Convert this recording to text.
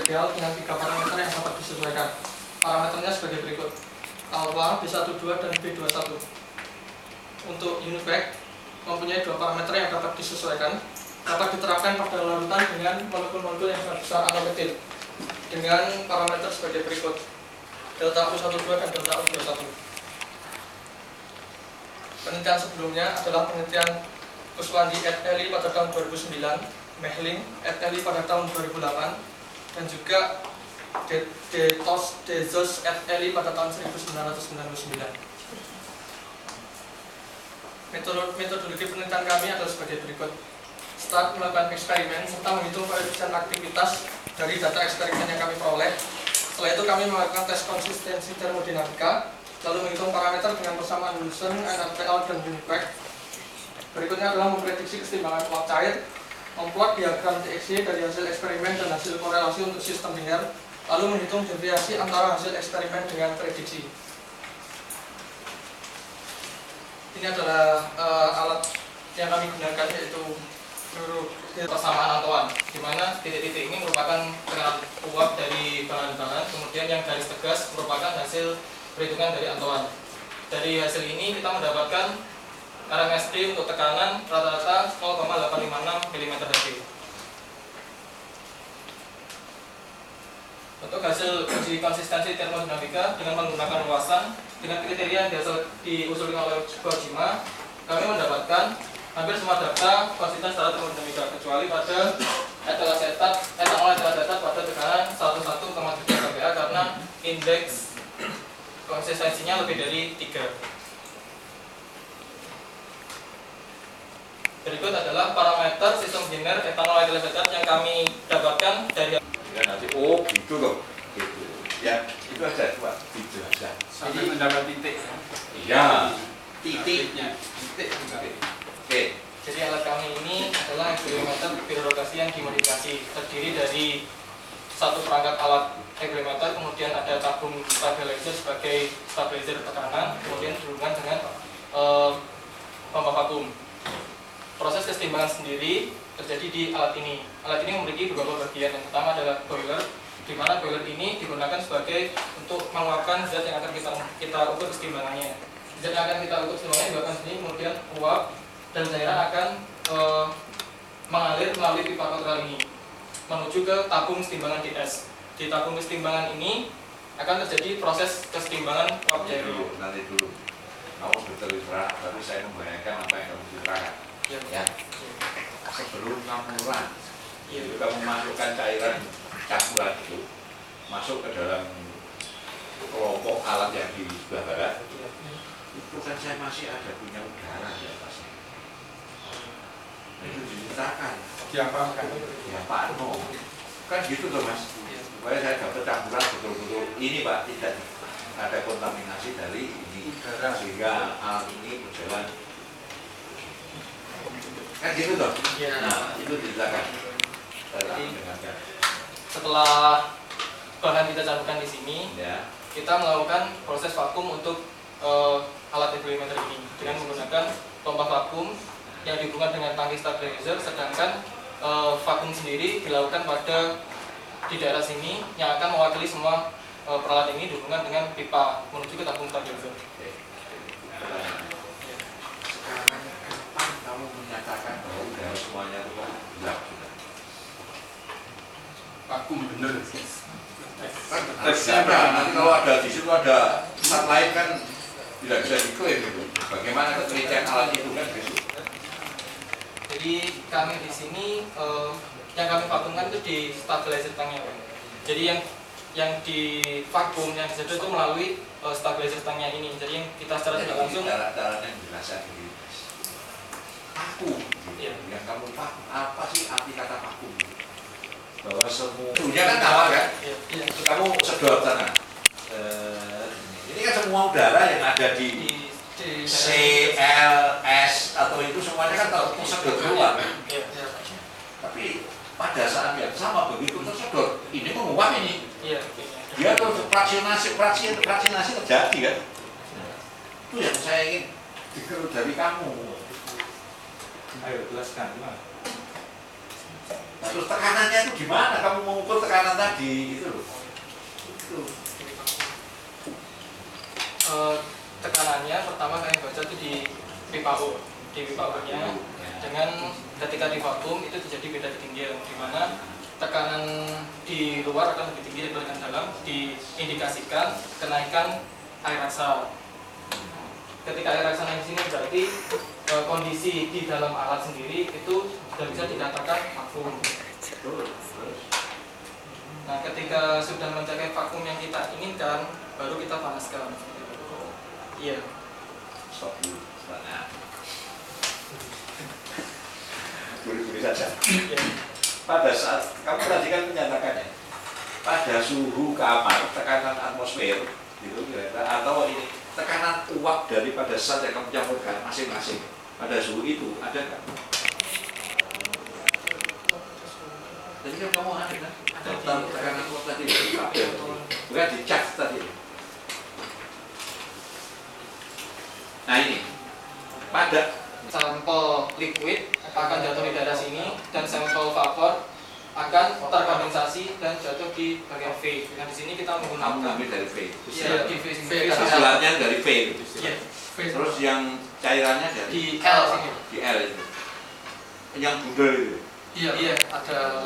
ideal dengan 3 parameter yang dapat disesuaikan. Parameternya sebagai berikut: alpha, B12 dan B21. Untuk unit back mempunyai 2 parameter yang dapat disesuaikan, dapat diterapkan pada larutan dengan molekul-molekul yang sangat besar atau kecil dengan parameter sebagai berikut: delta U12 dan delta U21. Penelitian sebelumnya adalah penelitian Kuswandi et al. Pada tahun 2009, Mehling et al. Pada tahun 2008, dan juga Detos Dezos et al. Pada tahun 1999. Metodologi penelitian kami adalah sebagai berikut: start melakukan eksperimen serta menghitung koefisien aktivitas dari data eksperimen yang kami peroleh. Setelah itu kami melakukan tes konsistensi termodinamika, lalu menghitung parameter dengan persamaan Wilson, NRTL, dan Unitback. Berikutnya adalah memprediksi keseimbangan uap cair, memplot diagram TXY dari hasil eksperimen dan hasil korelasi untuk sistem linear, lalu menghitung deviasi antara hasil eksperimen dengan prediksi. Ini adalah alat yang kami gunakan, yaitu persamaan Antoine, di mana titik-titik ini merupakan tekanan uap dari bahan-bahan, kemudian yang garis tegas merupakan hasil perhitungan dari Antoine. Dari hasil ini kita mendapatkan RMSD untuk tekanan rata-rata 0,856 mm/Hg. Untuk hasil uji konsistensi termodinamika dengan menggunakan luasan dengan kriteria yang diusulkan oleh Kojima, kami mendapatkan hampir semua data konsisten secara termodinamika kecuali pada etanol asetat pada tekanan 11,3 kPa karena indeks konsistensinya lebih dari 3. Berikut adalah parameter sistem biner etanol asetat yang kami dapatkan dari nanti gitu loh, gitu ya, itu aja coba gitu aja sampai mendapat titik. Iya, titiknya titik. Oke. Jadi alat kami ini adalah hygrometer birokrasi yang dimodifikasi, terdiri dari satu perangkat alat hygrometer, kemudian ada tabung stabilizer sebagai stabilizer tekanan, kemudian berhubungan dengan pompa vakum. Proses keseimbangan sendiri terjadi di alat ini. Alat ini memiliki beberapa bagian. Yang pertama adalah boiler, di mana boiler ini digunakan sebagai untuk menguapkan zat yang akan kita ukur keseimbangannya. Zat yang akan kita ukur keseimbangannya dilakukan sini, kemudian uap dan cairan akan mengalir melalui pipa kontrol ini menuju ke tabung keseimbangan DS. Di tabung keseimbangan ini akan terjadi proses keseimbangan uap cair. Nanti dulu. Kamu berterus-terang, tapi saya membayangkan apa yang kamu ceritakan. Ya. Sebelum campuran, itu kamu masukkan cairan campuran itu masuk ke dalam kelompok alat yang di sebelah barat. Itu kan saya masih ada punya udara di atasnya. Itu diceritakan. Diapakan? Kan gitu tuh mas. Supaya saya dapat campuran betul-betul ini pak, tidak ada kontaminasi dari ini udara sehingga alat ini berjalan. Kan gitu toh? Ya. Nah, itu diceritakan. Setelah bahan kita campurkan di sini, ya, kita melakukan proses vakum untuk alat hygrometer ini dengan menggunakan pompa vakum yang dihubungkan dengan tangki stabilizer, sedangkan vakum sendiri dilakukan di daerah sini yang akan mewakili semua peralatan ini dihubungkan dengan pipa menuju ke tabung stabilizer. Sekarang kapan kamu menyatakan bahwa udara semuanya itu gelap sudah? Vakum bener. Kan tesnya nanti kalau ada di situ ada tempat lain kan tidak bisa diklaim itu. Bagaimana ketelitian alat itu kan besok? Jadi kami di sini yang kami vakumkan itu di stabilizer tanknya, Pak. Jadi yang di vakum yang disedot itu melalui stabilizer tanknya ini. Jadi yang kita secara tidak langsung cara-caranya yang jelaskan begini. Vakum. Iya. Yang kamu vakum apa sih arti kata vakum? Bahwa semua dunia kan awal kan? Iya. Kamu sedot sana. Ini kan semua udara yang ada di C, L, S atau itu semuanya kan tersedot keluar. Iya. Tapi pada saat yang sama begitu tersedot, ini menguap ini. Iya. Dia tuh fraksionasi terjadi kan? Itu yang saya ingin dari kamu. Ayo jelaskan gimana? Terus tekanannya itu gimana? Kamu mengukur tekanan tadi itu loh. Itu. Tekanannya pertama kalian baca itu di pipa U. Di pipa U-nya dengan ketika di vakum itu terjadi beda ketinggian, di mana tekanan di luar akan lebih tinggi daripada tekanan dalam, diindikasikan kenaikan air raksa. Ketika air raksa naik di sini berarti kondisi di dalam alat sendiri itu sudah bisa dikatakan vakum. Nah, ketika sudah mencapai vakum yang kita inginkan, baru kita panaskan. Iya. Stop dulu. Nah. Gurih-gurih saja. Pada saat kamu tadi kan menyatakannya, pada suhu kamar, tekanan atmosfer, gitu, atau ini tekanan uap daripada zat yang kamu campurkan masing-masing pada suhu itu ada nggak? Tadi kan kamu ada kan? Ada tekanan uap tadi, bukan dicek tadi. Nah ini pada sampel liquid akan jatuh di daerah sini dan sampel vapor akan terkondensasi dan jatuh di bagian V. Nah di sini kita menggunakan ambil dari V. Iya, di V sini. Istilahnya dari V. Iya. Terus yang cairannya dari di L sini. di L itu. Yang bundel itu. Iya, ada